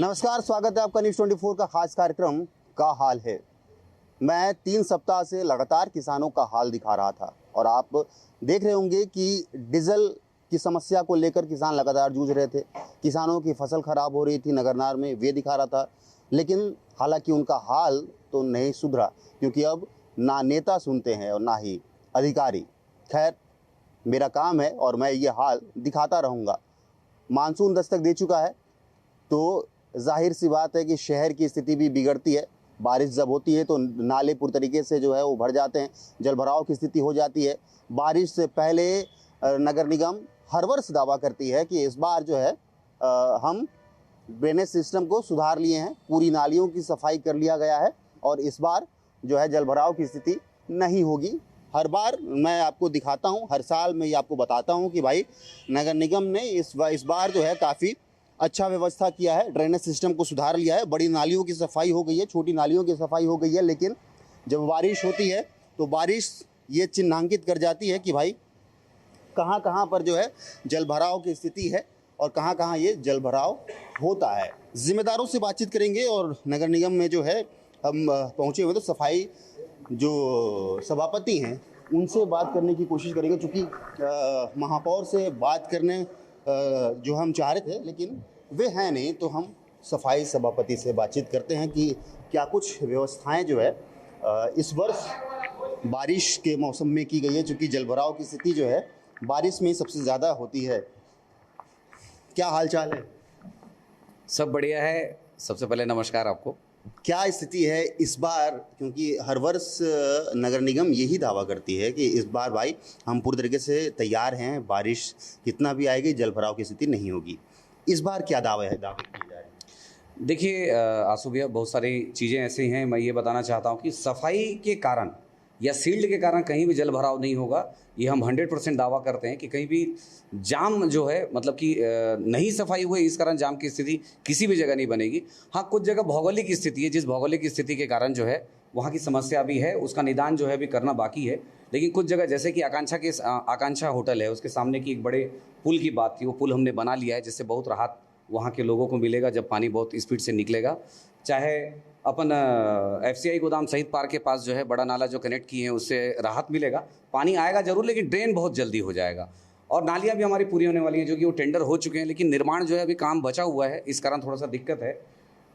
नमस्कार, स्वागत है आपका न्यूज़ 24 का खास कार्यक्रम का हाल है। मैं 3 सप्ताह से लगातार किसानों का हाल दिखा रहा था और आप देख रहे होंगे कि डीजल की समस्या को लेकर किसान लगातार जूझ रहे थे। किसानों की फसल खराब हो रही थी नगरनार में, वे दिखा रहा था। लेकिन हालांकि उनका हाल तो नहीं सुधरा, क्योंकि अब ना नेता सुनते हैं और ना ही अधिकारी। खैर, मेरा काम है और मैं ये हाल दिखाता रहूँगा। मानसून दस्तक दे चुका है तो जाहिर सी बात है कि शहर की स्थिति भी बिगड़ती है। बारिश जब होती है तो नाले पूरी तरीके से जो है वो भर जाते हैं, जलभराव की स्थिति हो जाती है। बारिश से पहले नगर निगम हर वर्ष दावा करती है कि इस बार जो है हम ड्रेनेज सिस्टम को सुधार लिए हैं, पूरी नालियों की सफाई कर लिया गया है और इस बार जो है जलभराव की स्थिति नहीं होगी। हर बार मैं आपको दिखाता हूँ, हर साल मैं ये आपको बताता हूँ कि भाई नगर निगम ने इस बार जो है काफ़ी अच्छा व्यवस्था किया है, ड्रेनेज सिस्टम को सुधार लिया है, बड़ी नालियों की सफाई हो गई है, छोटी नालियों की सफाई हो गई है। लेकिन जब बारिश होती है तो बारिश ये चिन्हांकित कर जाती है कि भाई कहाँ कहाँ पर जो है जलभराव की स्थिति है और कहाँ कहाँ ये जलभराव होता है। जिम्मेदारों से बातचीत करेंगे और नगर निगम में जो है हम पहुँचे हुए तो सफाई जो सभापति हैं उनसे बात करने की कोशिश करेंगे, चूँकि महापौर से बात करने जो हम चाह रहे थे लेकिन वे हैं नहीं, तो हम सफाई सभापति से बातचीत करते हैं कि क्या कुछ व्यवस्थाएं जो है इस वर्ष बारिश के मौसम में की गई है, चूँकि जलभराव की स्थिति जो है बारिश में सबसे ज़्यादा होती है। क्या हाल चाल है? सब बढ़िया है। सबसे पहले नमस्कार आपको। क्या स्थिति है इस बार, क्योंकि हर वर्ष नगर निगम यही दावा करती है कि इस बार भाई हम पूरी तरीके से तैयार हैं, बारिश कितना भी आएगी जलभराव की स्थिति नहीं होगी। इस बार क्या दावे किए जा रहे हैं? देखिए आंसू भैया, बहुत सारी चीज़ें ऐसी हैं। मैं ये बताना चाहता हूँ कि सफाई के कारण या सील्ड के कारण कहीं भी जलभराव नहीं होगा। ये हम 100% दावा करते हैं कि कहीं भी जाम जो है, मतलब कि नहीं सफाई हुई इस कारण जाम की स्थिति किसी भी जगह नहीं बनेगी। हाँ, कुछ जगह भौगोलिक स्थिति है, जिस भौगोलिक स्थिति के कारण जो है वहाँ की समस्या भी है, उसका निदान जो है अभी करना बाकी है। लेकिन कुछ जगह जैसे कि आकांक्षा होटल है, उसके सामने की एक बड़े पुल की बात थी, वो पुल हमने बना लिया है, जिससे बहुत राहत वहाँ के लोगों को मिलेगा जब पानी बहुत स्पीड से निकलेगा। चाहे अपन FCI गोदाम शहीद पार्क के पास जो है बड़ा नाला जो कनेक्ट किए हैं, उससे राहत मिलेगा। पानी आएगा जरूर, लेकिन ड्रेन बहुत जल्दी हो जाएगा। और नालियाँ भी हमारी पूरी होने वाली हैं, जो कि वो टेंडर हो चुके हैं, लेकिन निर्माण जो है अभी काम बचा हुआ है, इस कारण थोड़ा सा दिक्कत है।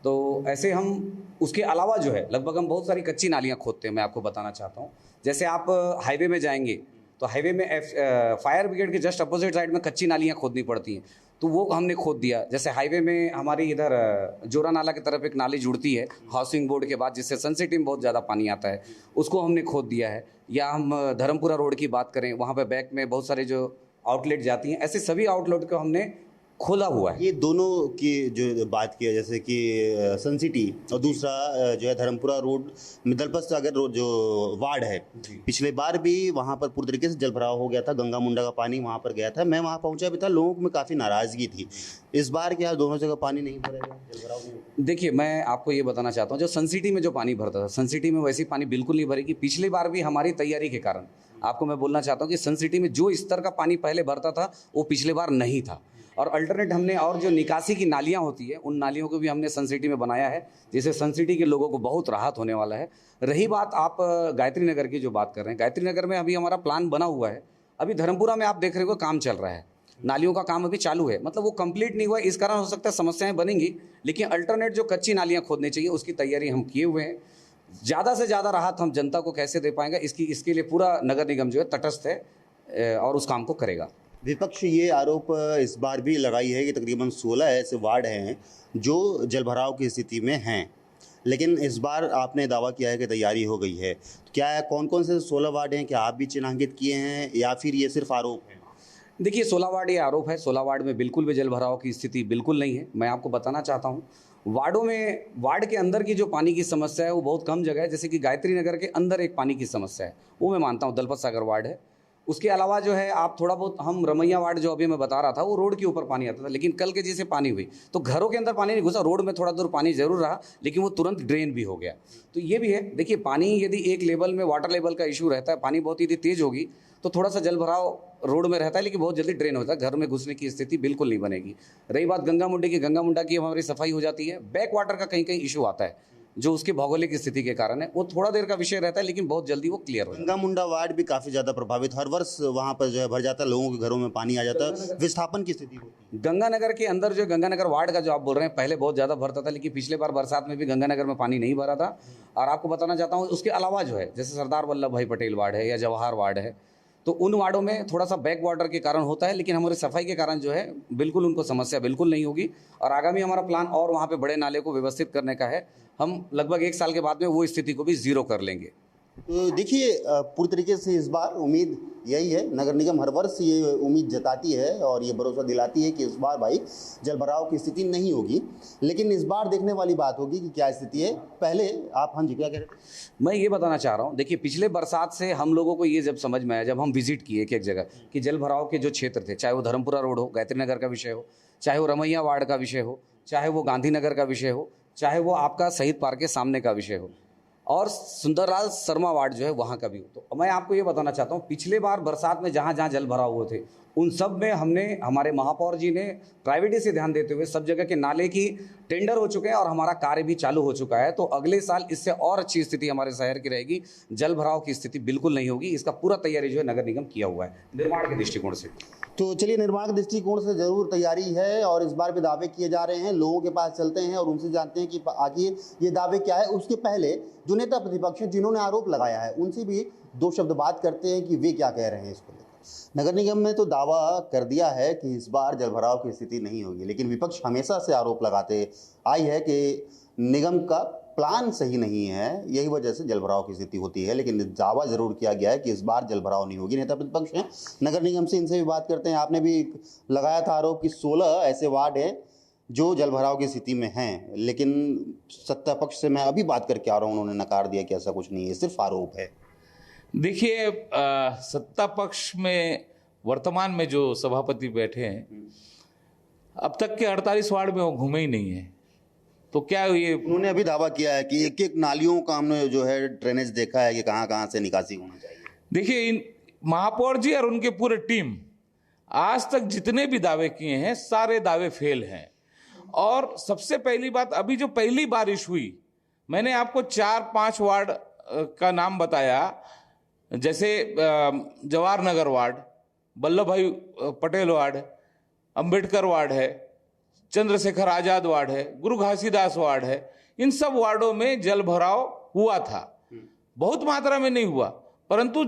तो ऐसे हम उसके अलावा जो है लगभग हम बहुत सारी कच्ची नालियाँ खोदते हैं। मैं आपको बताना चाहता हूँ, जैसे आप हाईवे में जाएंगे तो हाईवे में फायर ब्रिगेड के जस्ट अपोजिट साइड में कच्ची नालियाँ खोदनी पड़ती हैं, तो वो हमने खोद दिया। जैसे हाईवे में हमारे इधर जोरा नाला की तरफ एक नाली जुड़ती है हाउसिंग बोर्ड के बाद, जिससे सन सिटी में बहुत ज़्यादा पानी आता है, उसको हमने खोद दिया है। या हम धर्मपुरा रोड की बात करें, वहाँ पर बैक में बहुत सारे जो आउटलेट जाती हैं, ऐसे सभी आउटलेट को हमने खोला हुआ है। ये दोनों की जो बात किया, जैसे कि सन सिटी और दूसरा जो है धर्मपुरा रोड में दलपत सागर रोड जो वार्ड है, पिछले बार भी वहाँ पर पूरी तरीके से जलभराव हो गया था, गंगा मुंडा का पानी वहाँ पर गया था। मैं वहाँ पहुँचा भी था, लोगों में काफ़ी नाराज़गी थी। इस बार क्या दोनों जगह पानी नहीं भरेगा, जलभराव नहीं? देखिए, मैं आपको ये बताना चाहता हूँ, जो सन सिटी में जो पानी भरता था, सन सिटी में वैसे पानी बिल्कुल नहीं भरेगी। पिछली बार भी हमारी तैयारी के कारण आपको मैं बोलना चाहता हूँ कि सन सिटी में जो स्तर का पानी पहले भरता था वो पिछले बार नहीं था। और अल्टरनेट हमने, और जो निकासी की नालियाँ होती है, उन नालियों को भी हमने सन सिटी में बनाया है, जिससे सन सिटी के लोगों को बहुत राहत होने वाला है। रही बात आप गायत्री नगर की जो बात कर रहे हैं, गायत्री नगर में अभी हमारा प्लान बना हुआ है। अभी धर्मपुरा में आप देख रहे हो काम चल रहा है, नालियों का काम अभी चालू है, मतलब वो कंप्लीट नहीं हुआ, इस कारण हो सकता है समस्याएं बनेंगी। लेकिन अल्टरनेट जो कच्ची नालियाँ खोदनी चाहिए उसकी तैयारी हम किए हुए हैं। ज़्यादा से ज़्यादा राहत हम जनता को कैसे दे पाएंगे, इसके लिए पूरा नगर निगम जो है तटस्थ है और उस काम को करेगा। विपक्ष ये आरोप इस बार भी लगाई है कि तकरीबन 16 ऐसे वार्ड हैं जो जलभराव की स्थिति में हैं, लेकिन इस बार आपने दावा किया है कि तैयारी हो गई है। तो क्या कौन कौन से 16 वार्ड हैं, क्या आप भी चिन्हांकित किए हैं या फिर ये सिर्फ आरोप है? देखिए, 16 वार्ड ये आरोप है। 16 वार्ड में बिल्कुल भी जलभराव की स्थिति बिल्कुल नहीं है। मैं आपको बताना चाहता हूँ, वार्डों में, वार्ड के अंदर की जो पानी की समस्या है वो बहुत कम जगह है। जैसे कि गायत्री नगर के अंदर एक पानी की समस्या है, वो मैं मानता हूँ दलपत सागर वार्ड है। उसके अलावा जो है आप थोड़ा बहुत, हम रमैया वार्ड जो अभी मैं बता रहा था, वो रोड के ऊपर पानी आता था, लेकिन कल के जैसे पानी हुई तो घरों के अंदर पानी नहीं घुसा, रोड में थोड़ा दूर पानी जरूर रहा, लेकिन वो तुरंत ड्रेन भी हो गया। तो ये भी है। देखिए, पानी यदि एक लेवल में वाटर लेवल का इशू रहता है, पानी बहुत यदि तेज़ होगी तो थोड़ा सा जल भराव रोड में रहता है, लेकिन बहुत जल्दी ड्रेन होता है, घर में घुसने की स्थिति बिल्कुल नहीं बनेगी। रही बात गंगा मुंडा की हमारी सफाई हो जाती है। बैक वाटर का कहीं कहीं इशू आता है, जो उसकी भौगोलिक स्थिति के कारण है, वो थोड़ा देर का विषय रहता है, लेकिन बहुत जल्दी वो क्लियर हो जाता है। गंगा मुंडा वार्ड भी काफी ज्यादा प्रभावित, हर वर्ष वहां पर जो है भर जाता है, लोगों के घरों में पानी आ जाता है, विस्थापन की स्थिति होती है। गंगानगर के अंदर जो गंगानगर वार्ड का जो आप बोल रहे हैं, पहले बहुत ज़्यादा भरता था, लेकिन पिछले बार बरसात में भी गंगानगर में पानी नहीं भरा था। और आपको बताना चाहता हूँ, उसके अलावा जो है, जैसे सरदार वल्लभ भाई पटेल वार्ड है या जवाहर वार्ड है, तो उन वार्डों में थोड़ा सा बैक वाटर के कारण होता है, लेकिन हमारी सफाई के कारण जो है बिल्कुल उनको समस्या बिल्कुल नहीं होगी। और आगामी हमारा प्लान और वहाँ पे बड़े नाले को व्यवस्थित करने का है। हम लगभग 1 साल के बाद में वो स्थिति को भी जीरो कर लेंगे। तो देखिए, पूरी तरीके से इस बार उम्मीद यही है, नगर निगम हर वर्ष ये उम्मीद जताती है और ये भरोसा दिलाती है कि इस बार भाई जल भराव की स्थिति नहीं होगी, लेकिन इस बार देखने वाली बात होगी कि क्या स्थिति है। पहले आप, हाँ जी, क्या कह रहे थे? मैं ये बताना चाह रहा हूँ, देखिए पिछले बरसात से हम लोगों को ये जब समझ में आया, जब हम विजिट किए एक एक जगह, कि जल भराव के जो क्षेत्र थे, चाहे वो धर्मपुरा रोड हो, गायत्री नगर का विषय हो, चाहे वो रमैया वार्ड का विषय हो, चाहे वो गांधीनगर का विषय हो, चाहे वो आपका शहीद पार्क के सामने का विषय हो, और सुंदरलाल शर्मा वार्ड जो है वहाँ का भी हो। तो मैं आपको ये बताना चाहता हूँ, पिछले बार बरसात में जहाँ जहाँ जल भराव हुए थे, उन सब में हमने, हमारे महापौर जी ने प्राइवेटी से ध्यान देते हुए सब जगह के नाले की टेंडर हो चुके हैं और हमारा कार्य भी चालू हो चुका है। तो अगले साल इससे और अच्छी स्थिति हमारे शहर की रहेगी, जल भराव की स्थिति बिल्कुल नहीं होगी। इसका पूरा तैयारी जो है नगर निगम किया हुआ है निर्माण के दृष्टिकोण से। तो चलिए, निर्माण के दृष्टिकोण से जरूर तैयारी है और इस बार भी दावे किए जा रहे हैं। लोगों के पास चलते हैं और उनसे जानते हैं कि आखिर ये दावे क्या है। उसके पहले जो नेता प्रतिपक्ष हैं जिन्होंने आरोप लगाया है, उनसे भी 2 शब्द बात करते हैं कि वे क्या कह रहे हैं इसको लेकर। नगर निगम ने तो दावा कर दिया है कि इस बार जलभराव की स्थिति नहीं होगी, लेकिन विपक्ष हमेशा से आरोप लगाते आई है कि निगम का प्लान सही नहीं है, यही वजह से जलभराव की स्थिति होती है। लेकिन दावा जरूर किया गया है कि इस बार जलभराव नहीं होगी। नेता प्रतिपक्ष हैं नगर निगम से, इनसे भी बात करते हैं। आपने भी लगाया था आरोप कि 16 ऐसे वार्ड हैं जो जलभराव की स्थिति में हैं, लेकिन सत्ता पक्ष से मैं अभी बात करके आ रहा हूँ, उन्होंने नकार दिया कि ऐसा कुछ नहीं है, सिर्फ आरोप है। देखिए, सत्ता पक्ष में वर्तमान में जो सभापति बैठे हैं, अब तक के 48 वार्ड में वो घूमे ही नहीं है। तो क्या ये, उन्होंने अभी दावा किया है कि एक एक नालियों का हमने जो है ड्रेनेज देखा है कि कहाँ कहाँ से निकासी होना चाहिए। देखिए, इन महापौर जी और उनके पूरे टीम आज तक जितने भी दावे किए हैं, सारे दावे फेल हैं। और सबसे पहली बात, अभी जो पहली बारिश हुई, मैंने आपको 4-5 वार्ड का नाम बताया, जैसे जवाहर नगर वार्ड, वल्लभ भाई पटेल वार्ड, अंबेडकर वार्ड है, चंद्रशेखर आजाद वार्ड है, गुरु घासीदास वार्ड है। इन सब वार्डों में जल भराव हुआ था, बहुत मात्रा में नहीं हुआ, परंतु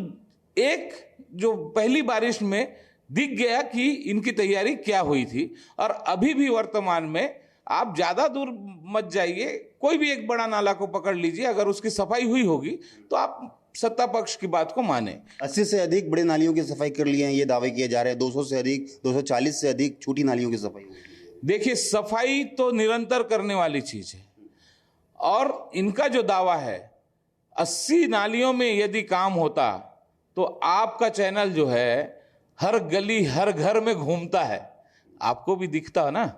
एक जो पहली बारिश में दिख गया कि इनकी तैयारी क्या हुई थी। और अभी भी वर्तमान में आप ज्यादा दूर मत जाइए, कोई भी एक बड़ा नाला को पकड़ लीजिए, अगर उसकी सफाई हुई होगी तो आप सत्ता पक्ष की बात को माने। 80 से अधिक बड़े नालियों की सफाई कर ली है, ये दावे किए जा रहे हैं। 200 से अधिक, 240 से अधिक छोटी नालियों की सफाई। देखिए, सफाई तो निरंतर करने वाली चीज है, और इनका जो दावा है 80 नालियों में यदि काम होता तो आपका चैनल जो है हर गली हर घर में घूमता है, आपको भी दिखता है ना।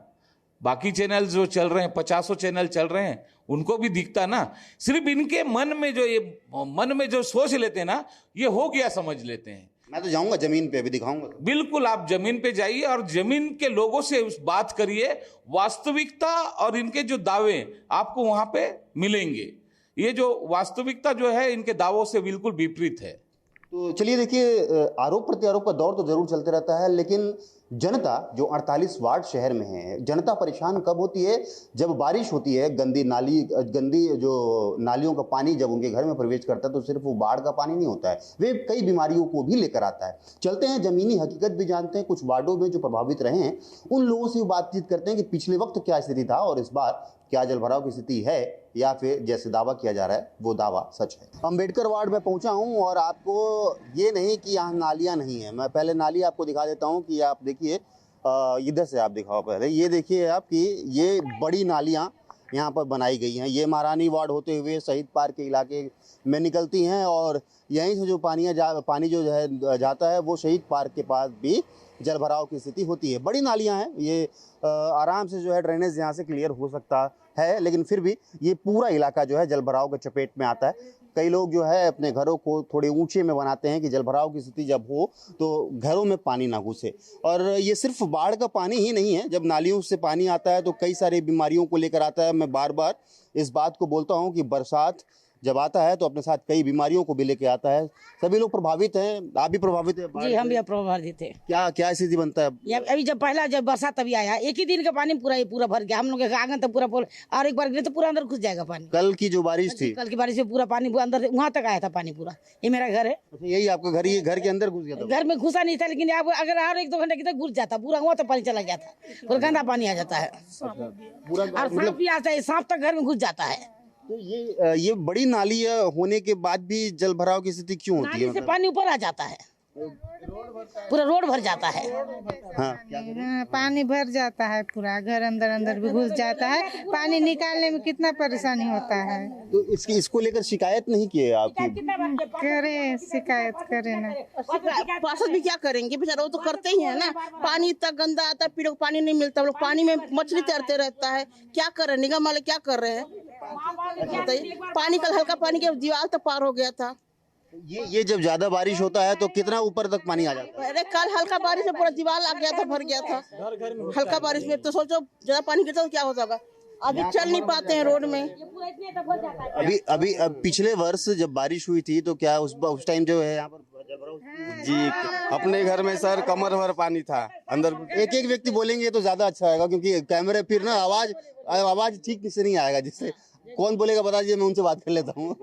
बाकी चैनल जो चल रहे हैं, 50 चैनल चल रहे हैं, उनको भी दिखता ना। सिर्फ इनके मन में जो सोच लेते हैं ना, ये हो गया समझ लेते हैं। मैं तो जाऊंगा जमीन पे, अभी दिखाऊंगा। बिल्कुल, आप जमीन पे जाइए और जमीन के लोगों से उस बात करिए, वास्तविकता और इनके जो दावे आपको वहां पे मिलेंगे। ये जो वास्तविकता जो है इनके दावों से बिल्कुल विपरीत है। तो चलिए, देखिए, आरोप प्रत्यारोप का दौर तो जरूर चलते रहता है, लेकिन जनता जो 48 वार्ड शहर में है, जनता परेशान कब होती है? जब बारिश होती है, गंदी जो नालियों का पानी जब उनके घर में प्रवेश करता है, तो सिर्फ वो बाढ़ का पानी नहीं होता है, वे कई बीमारियों को भी लेकर आता है। चलते हैं, जमीनी हकीकत भी जानते हैं। कुछ वार्डों में जो प्रभावित रहे हैं उन लोगों से बातचीत करते हैं कि पिछले वक्त क्या स्थिति था और इस बार क्या जलभराव की स्थिति है, या फिर जैसे दावा किया जा रहा है वो दावा सच है। अंबेडकर वार्ड में पहुंचा हूं और आपको ये नहीं कि यहाँ नालियां नहीं है, मैं पहले नाली आपको दिखा देता हूं कि आप देखिए, इधर से आप दिखाओ पहले, ये देखिए आप कि ये बड़ी नालियां यहाँ पर बनाई गई हैं। ये महारानी वार्ड होते हुए शहीद पार्क के इलाके में निकलती हैं और यहीं से जो पानी जो है जाता है वो शहीद पार्क के पास भी जल भराव की स्थिति होती है। बड़ी नालियां हैं, ये आराम से जो है ड्रेनेज यहाँ से क्लियर हो सकता है, लेकिन फिर भी ये पूरा इलाका जो है जल भराव के चपेट में आता है। कई लोग जो है अपने घरों को थोड़े ऊंचे में बनाते हैं कि जलभराव की स्थिति जब हो तो घरों में पानी ना घुसे। और ये सिर्फ बाढ़ का पानी ही नहीं है, जब नालियों से पानी आता है तो कई सारी बीमारियों को लेकर आता है। मैं बार बार इस बात को बोलता हूँ कि बरसात जब आता है तो अपने साथ कई बीमारियों को भी लेके आता है। सभी लोग प्रभावित हैं, आप भी प्रभावित हैं? जी हम भी प्रभावित थे। क्या क्या स्थिति बनता है? अभी जब बरसात अभी आया, एक ही दिन का पानी पूरा भर गया। हम लोग के आंगन तो पूरा और एक बार गिरे तो पूरा अंदर घुस जाएगा पानी। कल की जो बारिश थी, कल की बारिश में पूरा पानी अंदर वहाँ तक आया था पानी पूरा। ये मेरा घर है। यही आपका घर, ये घर के अंदर घुस गया था? घर में घुसा नहीं था, लेकिन अब अगर और 1-2 घंटे की तक घुस जाता, पूरा वहाँ तक पानी चला गया था। पूरा गंदा पानी आ जाता है पूरा और सांप भी आता है, सांप तक घर में घुस जाता है। तो ये बड़ी नाली होने के बाद भी जल भराव की स्थिति क्यों होती है? नाली से पानी ऊपर आ जाता है, पूरा रोड भर जाता है। हाँ, पानी भर जाता है, पूरा घर अंदर भी घुस जाता है। पानी निकालने में कितना परेशानी होता है। तो इसको लेकर शिकायत नहीं की है आपकी? करे शिकायत करे ना, पार्षद भी क्या करेंगे बेचारा, वो तो करते ही है ना। पानी इतना गंदा आता है, पीने को पानी नहीं मिलता, हम लोग पानी में मछली तैरते रहता है। क्या कर रहे हैं निगम वाले, क्या कर रहे हैं बताइए। पानी कल हल्का पानी के दीवार तक पार हो गया था। ये जब ज्यादा बारिश होता है तो कितना ऊपर तक पानी आ जाता है? अरे कल हल्का बारिश में पूरा दीवार आ गया था, भर गया था हल्का बारिश में। तो सोचो ज्यादा पानी गिरता तो क्या हो जाएगा। अभी चल नहीं पाते हैं रोड में। अभी पिछले वर्ष जब बारिश हुई थी तो क्या उस टाइम जो है यहाँ पर जी अपने घर में सर कमर भर पानी था अंदर। एक व्यक्ति बोलेंगे तो ज्यादा अच्छा आएगा, क्योंकि कैमरे फिर ना आवाज ठीक से नहीं आएगा। जिससे कौन बोलेगा बता दीजिए, मैं उनसे बात कर लेता हूँ।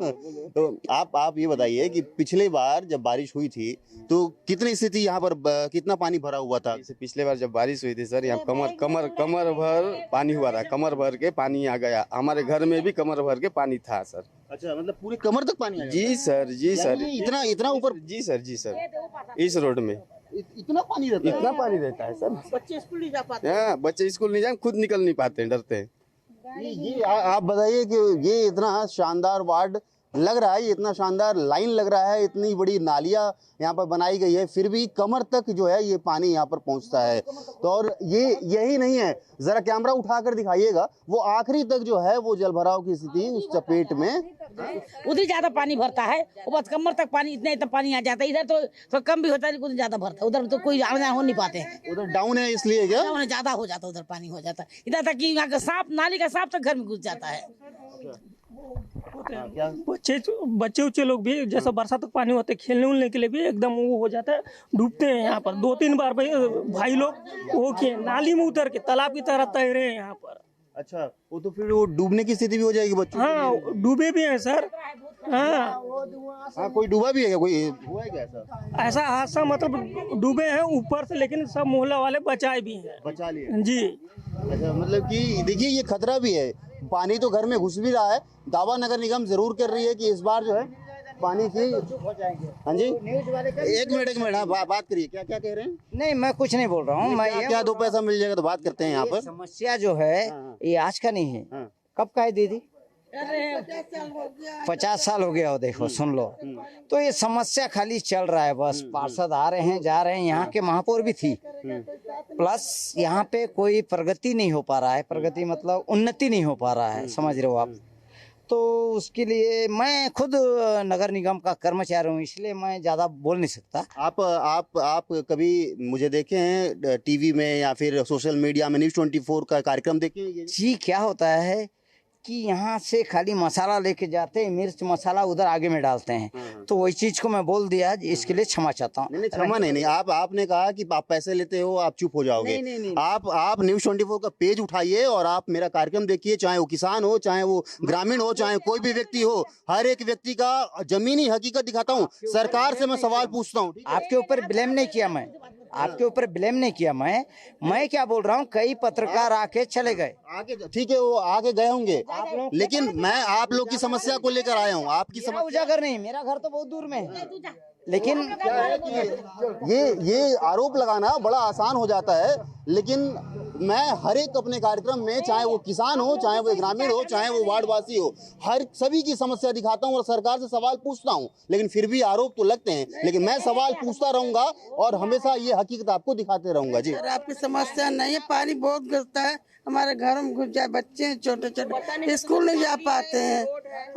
तो आप ये बताइए कि पिछले बार जब बारिश हुई थी तो कितनी स्थिति यहाँ पर, कितना पानी भरा हुआ था? पिछले बार जब बारिश हुई थी सर, यहाँ कमर भर पानी हुआ था। कमर भर के पानी आ गया, हमारे घर में भी कमर भर के पानी था सर। अच्छा, मतलब पूरी कमर तक पानी आया? जी सर, जी सर, इतना ऊपर? जी सर, जी सर, इस रोड में इतना पानी रहता है? इतना पानी रहता है सर। बच्चे स्कूल नहीं जा पाते। हाँ, बच्चे स्कूल नहीं जाए, खुद निकल नहीं पाते हैं, डरते हैं। ये आप बताइए कि ये इतना शानदार वार्ड लग रहा है, ये इतना शानदार लाइन लग रहा है, इतनी बड़ी नालियां यहाँ पर बनाई गई है, फिर भी कमर तक जो है ये पानी यहाँ पर पहुँचता है। तो और ये यही नहीं है, जरा कैमरा उठाकर दिखाइएगा, वो आखिरी तक जो है वो जलभराव की स्थिति उस चपेट में। उधर ज्यादा पानी भरता है, वो बस कमर तक पानी, इतना पानी आ जाता है। इधर तो कम भी होता है, लेकिन ज्यादा भरता है। उधर तो कोई आना हो नहीं पाते हैं, उधर डाउन है इसलिए क्या? ज्यादा हो जाता है, उधर पानी हो जाता है। इधर तक कि यहाँ का सांप, नाली का सांप तक घर में घुस जाता है। बच्चे उच्चे लोग भी जैसा बरसात तक पानी होते खेलने उलने के लिए भी एकदम वो हो जाता है, डूबते हैं। यहाँ पर 2-3 बार भाई लोग वो किए, नाली में उतर के तालाब की तरह तैरे हैं यहाँ पर। अच्छा, वो तो फिर वो डूबने की स्थिति भी हो जाएगी बच्चों? हाँ, डूबे भी हैं सर। हाँ, कोई डूबा भी है क्या? कोई हुआ है क्या ऐसा? ऐसा हादसा मतलब डूबे हैं ऊपर से, लेकिन सब मोहल्ला वाले बचाए भी हैं, बचा लिए जी। अच्छा, मतलब कि देखिए ये खतरा भी है, पानी तो घर में घुस भी रहा है। दावा नगर निगम जरूर कर रही है कि इस बार जो है पानी की। हाँ जी, एक मिनट, हाँ बात करिए, क्या क्या कह रहे हैं? नहीं, मैं कुछ नहीं बोल रहा हूँ। मैं क्या 2 पैसा मिल जाएगा तो बात करते हैं यहाँ पर। समस्या जो है ये आज का नहीं है। कब का है दीदी? 50 साल हो गया हो। देखो सुन लो, तो ये समस्या खाली चल रहा है बस। पार्षद आ रहे हैं जा रहे हैं, यहाँ के महापौर भी थी, प्लस यहाँ पे कोई प्रगति नहीं हो पा रहा है। प्रगति मतलब उन्नति नहीं हो पा रहा है, समझ रहे हो आप। तो उसके लिए मैं खुद नगर निगम का कर्मचारी हूँ, इसलिए मैं ज़्यादा बोल नहीं सकता। आप कभी मुझे देखे हैं टीवी में या फिर सोशल मीडिया में News 24 का कार्यक्रम देखे हैं? जी, क्या होता है कि यहाँ से खाली मसाला लेके जाते हैं, मिर्च मसाला उधर आगे में डालते हैं। तो वही चीज को मैं बोल दिया, इसके लिए क्षमा चाहता हूँ। नहीं, क्षमा नहीं, आपने कहा कि आप पैसे लेते हो, आप चुप हो जाओगे। नहीं। आप News 24 का पेज उठाइए और आप मेरा कार्यक्रम देखिए, चाहे वो किसान हो, चाहे वो ग्रामीण हो, चाहे कोई भी व्यक्ति हो, हर एक व्यक्ति का जमीनी हकीकत दिखाता हूँ। सरकार से मैं सवाल पूछता हूँ। आपके ऊपर ब्लेम नहीं किया मैं, आपके ऊपर ब्लेम नहीं किया मैं क्या बोल रहा हूँ, कई पत्रकार आके चले गए। आगे ठीक है, वो आगे गए होंगे, लेकिन मैं आप लोग की समस्या को लेकर आया हूँ। आपकी समस्या उजागर नहीं, मेरा घर तो बहुत दूर में है, लेकिन क्या है कि ये आरोप लगाना बड़ा आसान हो जाता है, लेकिन मैं हर एक अपने कार्यक्रम में, चाहे वो किसान हो, चाहे वो ग्रामीण हो, चाहे वो वार्डवासी हो, हर सभी की समस्या दिखाता हूँ और सरकार से सवाल पूछता हूँ। लेकिन फिर भी आरोप तो लगते हैं, लेकिन मैं सवाल पूछता रहूंगा और हमेशा ये हकीकत आपको दिखाते रहूंगा। जी, आपकी समस्या नहीं है, पानी बहुत गिरता है, हमारे घरों में घुस जाए, बच्चे छोटे छोटे स्कूल नहीं जा पाते हैं।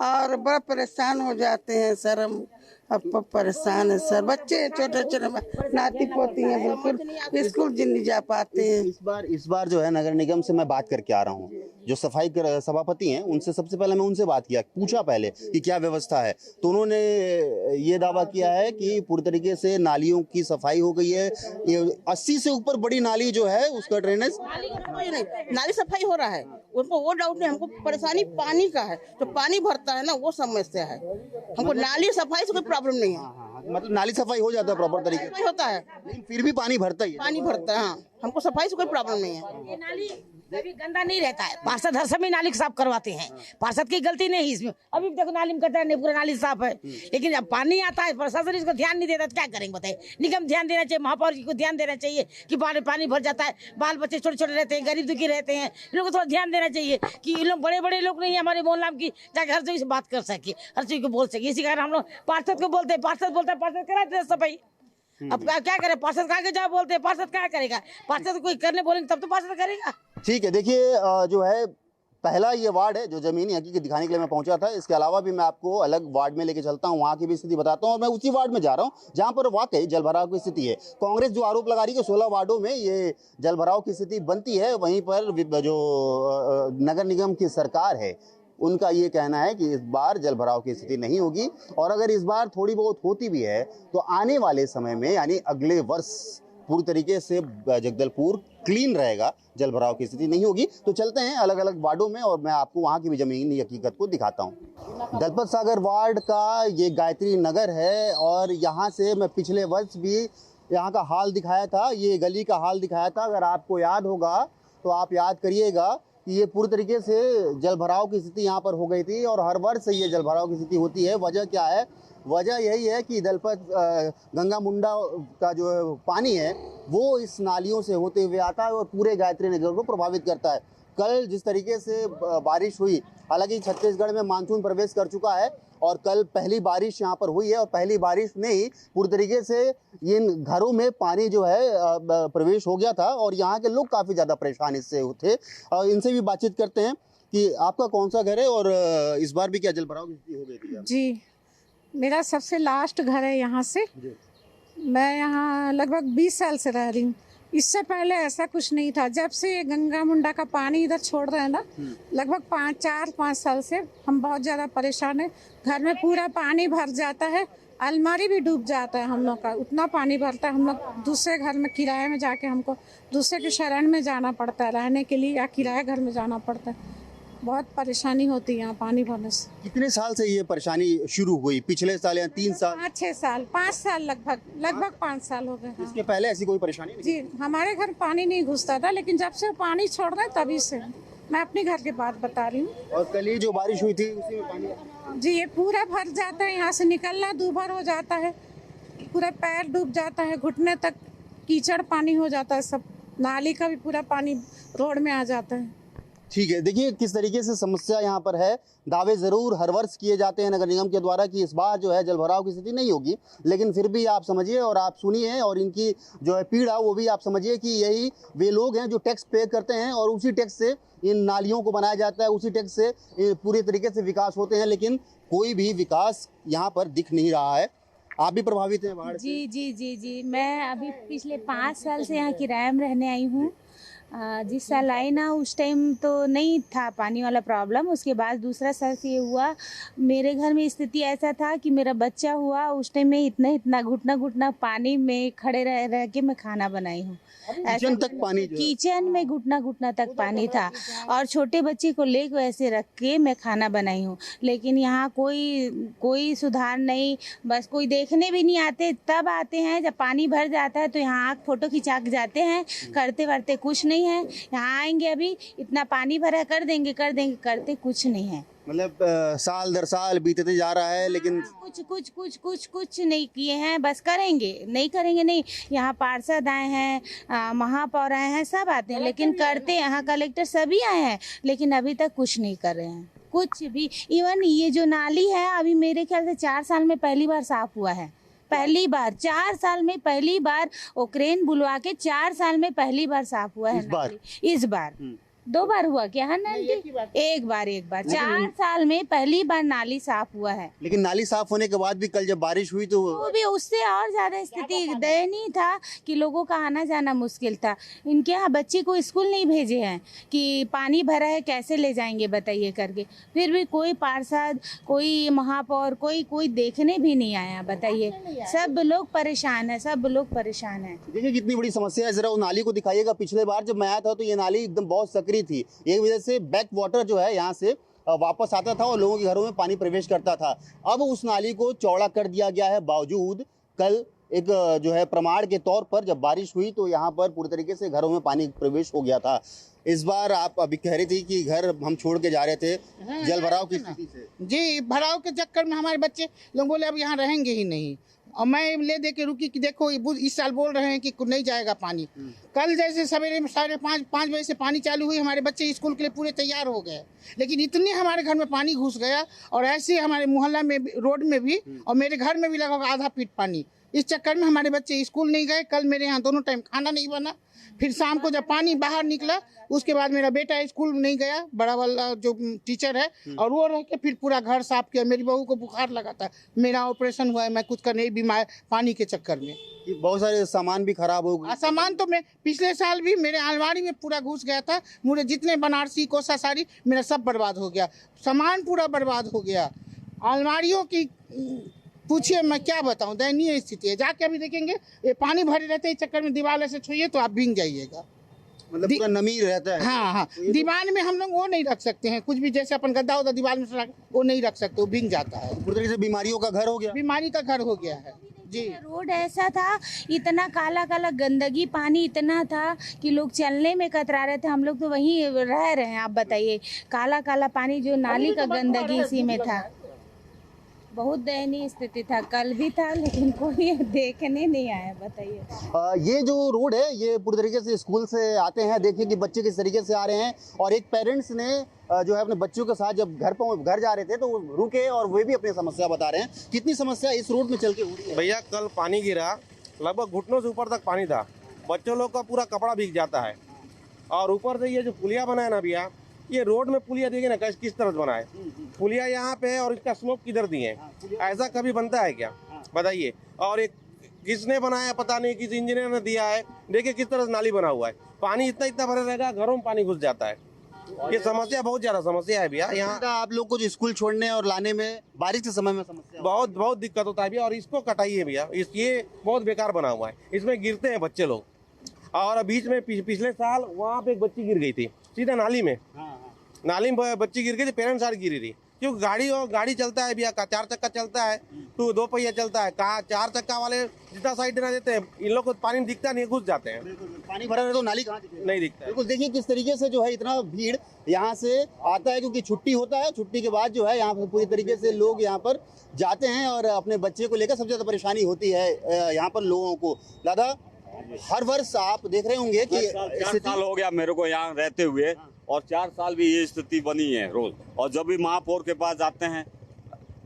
और बड़ा परेशान हो जाते हैं सर। हम अब परेशान है सर। बच्चे छोटे छोटे नाती पोती हैं, बिल्कुल स्कूल नहीं जा पाते हैं। इस बार जो है नगर निगम से मैं बात करके आ रहा हूँ, जो सफाई सभापति हैं उनसे सबसे पहले मैं उनसे बात किया, पूछा पहले कि क्या व्यवस्था है, तो उन्होंने ये दावा किया है कि पूरी तरीके से नालियों की सफाई हो गई है। 80 से ऊपर बड़ी नाली जो है उसका ड्रेनेज नाली सफाई हो रहा है, उनको वो डाउट नहीं। हमको परेशानी पानी का है, जो पानी भरता है ना वो समस्या है। हमको नाली सफाई से कोई प्रॉब्लम नहीं है। मतलब नाली सफाई हो जाता है प्रॉपर तरीके से होता है, लेकिन फिर भी पानी भरता ही है। पानी भरता है। हाँ, हमको सफाई से कोई प्रॉब्लम नहीं है। ये नाली अभी गंदा नहीं रहता है, पार्षद हर समय नाली साफ करवाते हैं, पार्षद की गलती नहीं है इसमें। अभी देखो नाली में कचरा नहीं, पूरा नाली साफ है, लेकिन जब पानी आता है प्रशासन इसको ध्यान नहीं देता तो क्या करेंगे बताइए। निगम ध्यान देना चाहिए, महापौर जी को ध्यान देना चाहिए कि पानी भर जाता है, बाल बच्चे छोटे छोटे रहते हैं, गरीब दुखी रहते हैं, इन लोगों को थोड़ा ध्यान देना चाहिए कि इन लोग बड़े बड़े लोग नहीं है हमारे मोहल्ला की, जाकर हर चीज से बात कर सके, हर चीज को बोल सके। इसी कारण हम लोग पार्षद को बोलते हैं, पार्षद बोलता है, पार्षद कराते हैं सफाई। अब क्या करे, पार्षद कहा के जाओ बोलते हैं, पार्षद क्या करेगा, पार्षद कोई करने बोलेंगे तब तो पार्षद करेगा। ठीक है, देखिए जो है पहला ये वार्ड है जो जमीनी हकीकत दिखाने के लिए मैं पहुंचा था। इसके अलावा भी मैं आपको अलग वार्ड में लेके चलता हूं, वहां की भी स्थिति बताता हूं। और मैं उसी वार्ड में जा रहा हूं जहां पर वाकई जलभराव की स्थिति है। कांग्रेस जो आरोप लगा रही है कि 16 वार्डों में ये जलभराव की स्थिति बनती है, वहीं पर जो नगर निगम की सरकार है उनका ये कहना है कि इस बार जलभराव की स्थिति नहीं होगी, और अगर इस बार थोड़ी बहुत होती भी है तो आने वाले समय में यानी अगले वर्ष पूरी तरीके से जगदलपुर क्लीन रहेगा, जलभराव की स्थिति नहीं होगी। तो चलते हैं अलग अलग वार्डों में और मैं आपको वहां की भी जमीनी हकीकत को दिखाता हूं। दलपत सागर वार्ड का ये गायत्री नगर है और यहाँ से मैं पिछले वर्ष भी यहाँ का हाल दिखाया था, ये गली का हाल दिखाया था। अगर आपको याद होगा तो आप याद करिएगा कि ये पूरी तरीके से जलभराव की स्थिति यहाँ पर हो गई थी और हर वर्ष ये जलभराव की स्थिति होती है। वजह क्या है? वजह यही है कि दलपत गंगा मुंडा का जो पानी है वो इस नालियों से होते हुए आता है और पूरे गायत्री नगर को प्रभावित करता है। कल जिस तरीके से बारिश हुई, हालांकि छत्तीसगढ़ में मानसून प्रवेश कर चुका है और कल पहली बारिश यहाँ पर हुई है और पहली बारिश में ही पूरी तरीके से इन घरों में पानी जो है प्रवेश हो गया था और यहाँ के लोग काफ़ी ज़्यादा परेशान इससे थे। इनसे भी बातचीत करते हैं कि आपका कौन सा घर है और इस बार भी क्या जलभराव की स्थिति हो गई थी? जी, मेरा सबसे लास्ट घर है यहाँ से। मैं यहाँ लगभग 20 साल से रह रही हूँ। इससे पहले ऐसा कुछ नहीं था। जब से ये गंगा मुंडा का पानी इधर छोड़ रहे हैं ना, लगभग 4-5 साल से हम बहुत ज़्यादा परेशान हैं। घर में पूरा पानी भर जाता है, अलमारी भी डूब जाता है हम लोग का, उतना पानी भरता है। हम लोग दूसरे घर में किराए में जाके हमको दूसरे के शरण में जाना पड़ता है रहने के लिए, या किराए घर में जाना पड़ता है। बहुत परेशानी होती है यहाँ पानी भरने से। कितने साल से ये परेशानी शुरू हुई? पिछले साल या 3 साल? 5-6 साल, 5 साल लगभग 5 साल हो गए। हाँ। इसके पहले ऐसी कोई परेशानी नहीं? जी, हमारे घर पानी नहीं घुसता था, लेकिन जब से पानी छोड़ रहे तभी से। मैं अपने घर की बात बता रही हूँ। और कल ही जो बारिश हुई थी उसी में पानी? जी, ये पूरा भर जाता है, यहाँ से निकलना दूभर हो जाता है, पूरा पैर डूब जाता है, घुटने तक कीचड़ पानी हो जाता है, सब नाली का भी पूरा पानी रोड में आ जाता है। ठीक है, देखिए किस तरीके से समस्या यहाँ पर है। दावे ज़रूर हर वर्ष किए जाते हैं नगर निगम के द्वारा कि इस बार जो है जलभराव की स्थिति नहीं होगी, लेकिन फिर भी आप समझिए और आप सुनिए और इनकी जो है पीड़ा वो भी आप समझिए कि यही वे लोग हैं जो टैक्स पे करते हैं और उसी टैक्स से इन नालियों को बनाया जाता है, उसी टैक्स से पूरी तरीके से विकास होते हैं, लेकिन कोई भी विकास यहाँ पर दिख नहीं रहा है। आप भी प्रभावित हैं बाढ़ से? जी जी जी जी, मैं अभी पिछले 5 साल से यहाँ किराए में रहने आई हूँ। जिस साल आई ना उस टाइम तो नहीं था पानी वाला प्रॉब्लम। उसके बाद दूसरा साल से ये हुआ, मेरे घर में स्थिति ऐसा था कि मेरा बच्चा हुआ, उस टाइम में इतना घुटना पानी में खड़े रह के मैं खाना बनाई हूँ। किचन तक पानी, किचन में घुटना तक पानी था और छोटे बच्चे को लेकर ऐसे रख के मैं खाना बनाई हूँ। लेकिन यहाँ कोई सुधार नहीं, बस कोई देखने भी नहीं आते। तब आते हैं जब पानी भर जाता है तो यहाँ फोटो खिंचा के जाते हैं, करते कुछ नहीं है। यहाँ आएंगे अभी इतना पानी भरा, कर देंगे, करते कुछ नहीं है। मतलब साल दर साल बीतते जा रहा है, लेकिन कुछ नहीं किए हैं। बस करेंगे नहीं। यहाँ पार्षद आए हैं, महापौर आए हैं, सब आते हैं लेकिन करते, यहाँ कलेक्टर सभी आए हैं लेकिन अभी तक कुछ नहीं कर रहे हैं, कुछ भी। इवन ये जो नाली है अभी मेरे ख्याल से 4 साल में पहली बार साफ हुआ है। पहली बार 4 साल में पहली बार वो क्रेन बुलवा के 4 साल में पहली बार साफ हुआ है। इस बार 2 बार हुआ क्या है नाली? एक बार 4 साल में पहली बार नाली साफ हुआ है। लेकिन नाली साफ होने के बाद भी कल जब बारिश हुई तो वो भी उससे और ज्यादा स्थिति दयनीय था कि लोगों का आना जाना मुश्किल था। इनके यहाँ बच्चे को स्कूल नहीं भेजे हैं कि पानी भरा है कैसे ले जाएंगे बताइए करके, फिर भी कोई पार्षद, कोई महापौर, कोई देखने भी नहीं आया बताइए। सब लोग परेशान है, सब लोग परेशान है। देखिए कितनी बड़ी समस्या है, जरा वो नाली को दिखाइएगा। पिछले बार जब मैं आया था तो ये नाली एकदम बहुत सक्रिय थी, एक वजह से बैक वाटर जो है यहाँ से वापस आता था और लोगों के घरों में पानी प्रवेश करता था। अब उस नाली को चौड़ा कर दिया गया है, बावजूद कल एक जो है प्रमाण के तौर पर जब बारिश हुई तो यहाँ पर पूरी तरीके से घरों में पानी प्रवेश हो गया था। इस बार आप अभी कह रही थी कि घर हम छोड़ के जा रहे थे जल भराव की स्थिति से। जी, भराव के चक्कर में हमारे बच्चे लोग बोले अब यहाँ रहेंगे ही नहीं, और मैं ले दे के रुकी कि देखो इस साल बोल रहे हैं कि नहीं जाएगा पानी। कल जैसे सवेरे 5:30 बजे से पानी चालू हुई, हमारे बच्चे स्कूल के लिए पूरे तैयार हो गए, लेकिन इतने हमारे घर में पानी घुस गया और ऐसे हमारे मोहल्ला में रोड में भी और मेरे घर में भी लगभग आधा फीट पानी। इस चक्कर में हमारे बच्चे स्कूल नहीं गए। कल मेरे यहाँ दोनों टाइम खाना नहीं बना। फिर शाम को जब पानी बाहर निकला उसके बाद मेरा बेटा स्कूल नहीं गया, बड़ा वाला जो टीचर है, और वो रह के फिर पूरा घर साफ किया। मेरी बहू को बुखार लगा था, मेरा ऑपरेशन हुआ है, मैं कुछ कर नहीं बीमार पानी के चक्कर में। बहुत सारे सामान भी खराब हो गए। सामान तो मैं पिछले साल भी मेरे अलमारी में पूरा घुस गया था, मुझे जितने बनारसी कोसा साड़ी मेरा सब बर्बाद हो गया, सामान पूरा बर्बाद हो गया। अलमारियों की पूछिए, मैं क्या बताऊं, दयनीय स्थिति है। जाके अभी देखेंगे ये पानी भरे रहते हैं, इस चक्कर में दीवार ऐसे छुइए तो आप भीग जाइएगा, मतलब पूरा नमी रहता है। हाँ, दीवार में हम लोग वो नहीं रख सकते हैं, कुछ भी जैसे अपन गद्दा होता दीवार में वो नहीं रख सकते, वो भीग जाता है। पूरी तरीके से बीमारियों का घर हो गया, बीमारी का घर हो गया है जी। रोड ऐसा था, इतना काला काला गंदगी, पानी इतना था कि लोग चलने में कतरा रहे थे। हम लोग तो वहीं रह रहे हैं, आप बताइए, काला काला पानी जो नाली का गंदगी इसी में था। बहुत दयनीय स्थिति था, कल भी था, लेकिन कोई देखने नहीं आया बताइए। ये जो रोड है ये पूरी तरीके से स्कूल से आते हैं, देखिए कि बच्चे किस तरीके से आ रहे हैं। और एक पेरेंट्स ने जो है अपने बच्चों के साथ जब घर जा रहे थे तो वो रुके और वे भी अपनी समस्या बता रहे हैं। कितनी समस्या इस रोड में चल के हो रही है? भैया कल पानी गिरा, लगभग घुटनों से ऊपर तक पानी था, बच्चों लोग का पूरा कपड़ा भीग जाता है। और ऊपर से ये जो पुलिया बना है ना भैया, ये रोड में पुलिया देखिए ना किस तरह बना है, पुलिया यहाँ पे है और इसका स्लोप किधर दिए हैं, ऐसा कभी बनता है क्या बताइए। और एक किसने बनाया पता नहीं, किस इंजीनियर ने दिया है, देखिए किस तरह से नाली बना हुआ है, पानी इतना भरा रहेगा, घरों में पानी घुस जाता है। ये समस्या बहुत ज्यादा समस्या है भैया। यहाँ आप लोग को जो स्कूल छोड़ने और लाने में बारिश के समय में समस्या बहुत दिक्कत होता है भैया। और इसको कटाइए भैया, ये बहुत बेकार बना हुआ है, इसमें गिरते हैं बच्चे लोग। और बीच में पिछले साल वहाँ पे एक बच्ची गिर गई थी सीधा नाली में, नाली में बच्ची गिर गई थी, पेरेंट्स सारी गिरी थी। क्योंकि गाड़ी चलता है भैया, 4 चक्का चलता है तो 2 पहिया चलता है, कहाँ 4 चक्का वाले जितना साइड देना देते हैं, इन लोग को पानी दिखता नहीं, घुस जाते हैं। पानी भरा है तो नाली कहाँ नहीं दिखता है। बिल्कुल, देखिए किस तरीके से जो है इतना भीड़ यहाँ से आता है, क्योंकि छुट्टी होता है, छुट्टी के बाद जो है यहाँ पर पूरी तरीके से लोग यहाँ पर जाते हैं और अपने बच्चे को लेकर सबसे ज्यादा परेशानी होती है यहाँ पर लोगों को। दादा, हर वर्ष आप देख रहे होंगे कि 4 साल हो गया मेरे को यहाँ रहते हुए, और 4 साल भी ये स्थिति बनी है रोज। और जब भी महापौर के पास जाते हैं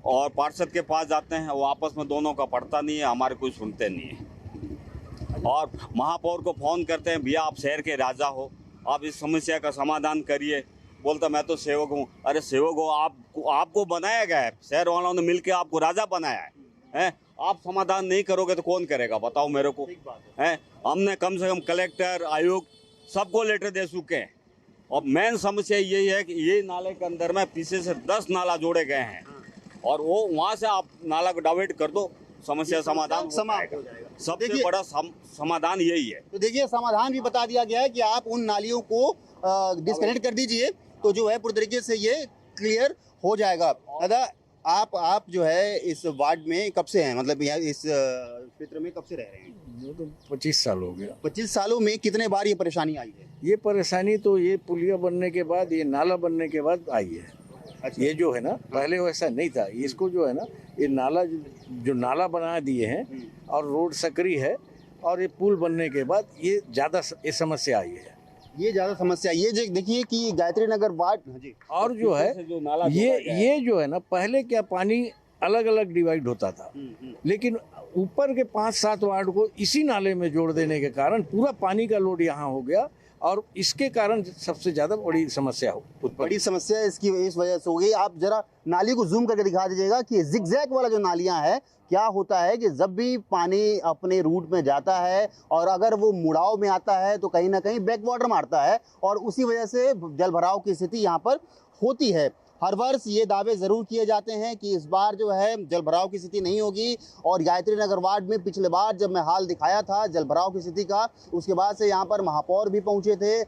और पार्षद के पास जाते हैं, वो आपस में दोनों का पड़ता नहीं है, हमारे कोई सुनते नहीं है। और महापौर को फोन करते हैं, भैया आप शहर के राजा हो, आप इस समस्या का समाधान करिए। बोलता मैं तो सेवक हूँ। अरे सेवक हो, आपको बनाया गया है, शहर वालों ने मिलकर आपको राजा बनाया है। आप समाधान नहीं करोगे तो कौन करेगा बताओ मेरे को, है? हमने कम से कम कलेक्टर, आयुक्त सबको लेटर दे चुके हैं। और मेन समस्या यही है कि ये नाले के अंदर में पीछे से 10 नाला जोड़े गए हैं, और वो वहाँ से आप नाला को डाइवर्ट कर दो, समस्या समाधान हो जाएगा। सबसे बड़ा समाधान यही है। तो देखिए समाधान भी बता दिया गया है कि आप उन नालियों को डिस्कनेक्ट कर दीजिए, तो जो है पूरी तरीके से ये क्लियर हो जाएगा। दादा, आप जो है इस वार्ड में कब से हैं, मतलब यहाँ इस क्षेत्र में कब से रह रहे हैं? वो तो 25 साल हो गया। 25 सालों में कितने बार ये परेशानी आई है? ये परेशानी तो ये पुलिया बनने के बाद, ये नाला बनने के बाद आई है। अच्छा। ये जो है ना, पहले वैसा नहीं था। इसको जो है ना, ये नाला जो नाला बना दिए हैं और रोड सक्रिय है, और ये पुल बनने के बाद ये ज़्यादा ये समस्या आई है। ये ज़्यादा समस्या ये देखिए कि गायत्री नगर वार्ड जी। और जो है ये जो है ना, पहले क्या पानी अलग अलग डिवाइड होता था, लेकिन ऊपर के 5-7 वार्ड को इसी नाले में जोड़ देने के कारण पूरा पानी का लोड यहाँ हो गया, और इसके कारण सबसे ज्यादा बड़ी समस्या बड़ी समस्या इसकी इस वजह से हो गई। आप जरा नाली को जूम करके दिखा दीजिएगा कि जिगजैग वाला जो नालियां है, क्या होता है कि जब भी पानी अपने रूट में जाता है और अगर वो मुड़ाव में आता है तो कहीं ना कहीं बैक वाटर मारता है और उसी वजह से जल भराव की स्थिति यहाँ पर होती है। हर वर्ष ये दावे ज़रूर किए जाते हैं कि इस बार जो है जल भराव की स्थिति नहीं होगी और गायत्री नगर वार्ड में पिछले बार जब मैं हाल दिखाया था जल भराव की स्थिति का, उसके बाद से यहाँ पर महापौर भी पहुँचे थे,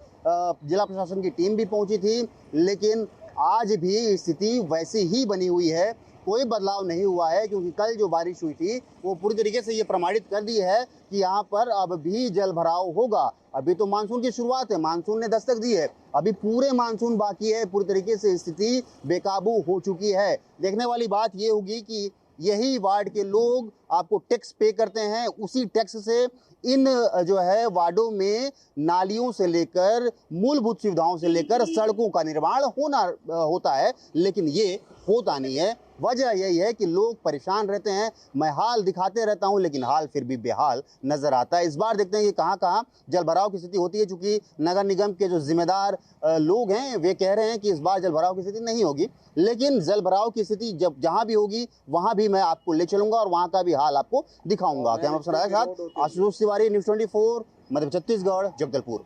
जिला प्रशासन की टीम भी पहुँची थी, लेकिन आज भी स्थिति वैसी ही बनी हुई है, कोई बदलाव नहीं हुआ है। क्योंकि कल जो बारिश हुई थी वो पूरी तरीके से ये प्रमाणित कर दी है कि यहाँ पर अब भी जल भराव होगा। अभी तो मानसून की शुरुआत है, मानसून ने दस्तक दी है, अभी पूरे मानसून बाकी है। पूरी तरीके से स्थिति बेकाबू हो चुकी है। देखने वाली बात ये होगी कि यही वार्ड के लोग आपको टैक्स पे करते हैं, उसी टैक्स से इन जो है वार्डों में नालियों से लेकर मूलभूत सुविधाओं से लेकर सड़कों का निर्माण होता है, लेकिन ये होता नहीं है। वजह यही है कि लोग परेशान रहते हैं। मैं हाल दिखाते रहता हूं लेकिन हाल फिर भी बेहाल नजर आता है। इस बार देखते हैं कि कहां कहां जल भराव की स्थिति होती है। चूंकि नगर निगम के जो जिम्मेदार लोग हैं वे कह रहे हैं कि इस बार जल भराव की स्थिति नहीं होगी, लेकिन जल भराव की स्थिति जब जहां भी होगी वहां भी मैं आपको ले चलूंगा और वहां का भी हाल आपको दिखाऊंगा। कैमरा पर्सन के साथ आशुतोष तिवारी, न्यूज़ 24, मध्य छत्तीसगढ़, जगदलपुर।